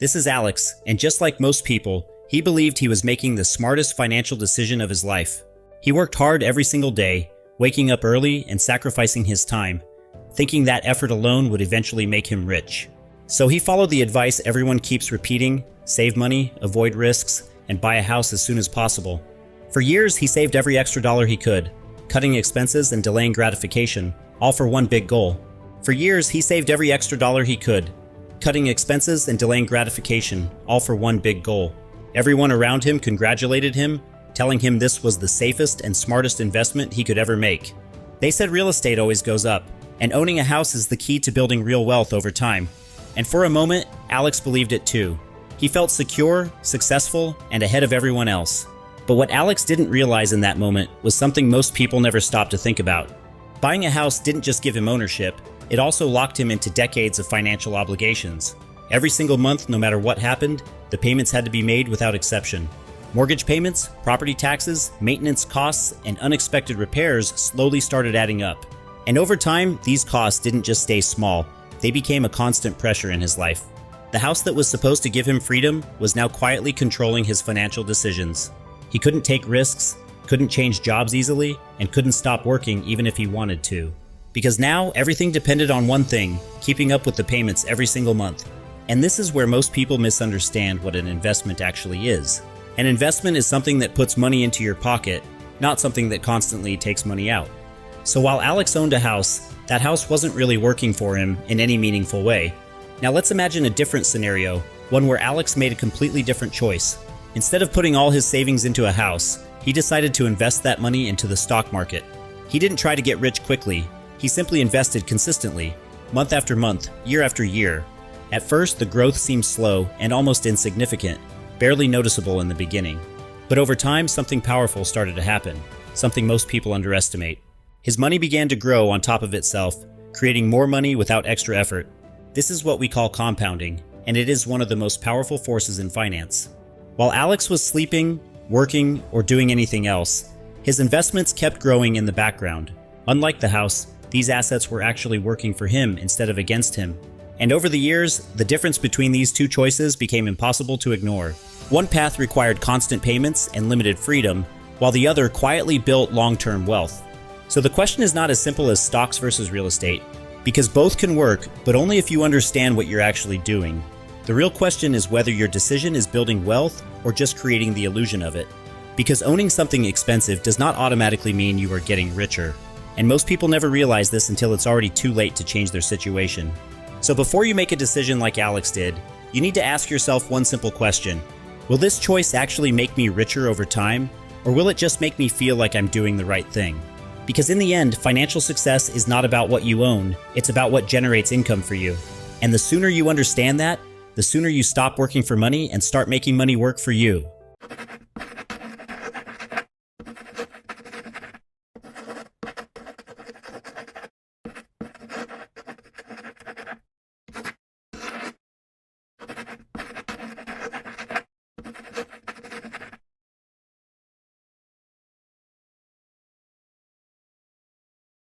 This is Alex, and just like most people, he believed he was making the smartest financial decision of his life. He worked hard every single day, waking up early and sacrificing his time, thinking that effort alone would eventually make him rich. So he followed the advice everyone keeps repeating: save money, avoid risks, and buy a house as soon as possible. For years, he saved every extra dollar he could, cutting expenses and delaying gratification, all for one big goal. For years, he saved every extra dollar he could, cutting expenses and delaying gratification, all for one big goal. Everyone around him congratulated him, telling him this was the safest and smartest investment he could ever make. They said real estate always goes up, and owning a house is the key to building real wealth over time. And for a moment, Alex believed it too. He felt secure, successful, and ahead of everyone else. But what Alex didn't realize in that moment was something most people never stop to think about. Buying a house didn't just give him ownership, it also locked him into decades of financial obligations. Every single month, no matter what happened, the payments had to be made without exception. Mortgage payments, property taxes, maintenance costs, and unexpected repairs slowly started adding up. And over time, these costs didn't just stay small, they became a constant pressure in his life. The house that was supposed to give him freedom was now quietly controlling his financial decisions. He couldn't take risks, couldn't change jobs easily, and couldn't stop working even if he wanted to. Because now, everything depended on one thing: keeping up with the payments every single month. And this is where most people misunderstand what an investment actually is. An investment is something that puts money into your pocket, not something that constantly takes money out. So while Alex owned a house, that house wasn't really working for him in any meaningful way. Now let's imagine a different scenario, one where Alex made a completely different choice. Instead of putting all his savings into a house, he decided to invest that money into the stock market. He didn't try to get rich quickly, he simply invested consistently, month after month, year after year. At first, the growth seemed slow and almost insignificant, barely noticeable in the beginning. But over time, something powerful started to happen, something most people underestimate. His money began to grow on top of itself, creating more money without extra effort. This is what we call compounding, and it is one of the most powerful forces in finance. While Alex was sleeping, working, or doing anything else, his investments kept growing in the background. Unlike the house, these assets were actually working for him instead of against him. And over the years, the difference between these two choices became impossible to ignore. One path required constant payments and limited freedom, while the other quietly built long-term wealth. So the question is not as simple as stocks versus real estate, because both can work, but only if you understand what you're actually doing. The real question is whether your decision is building wealth or just creating the illusion of it. Because owning something expensive does not automatically mean you are getting richer. And most people never realize this until it's already too late to change their situation. So before you make a decision like Alex did, you need to ask yourself one simple question. Will this choice actually make me richer over time, or will it just make me feel like I'm doing the right thing? Because in the end, financial success is not about what you own, it's about what generates income for you. And the sooner you understand that, the sooner you stop working for money and start making money work for you.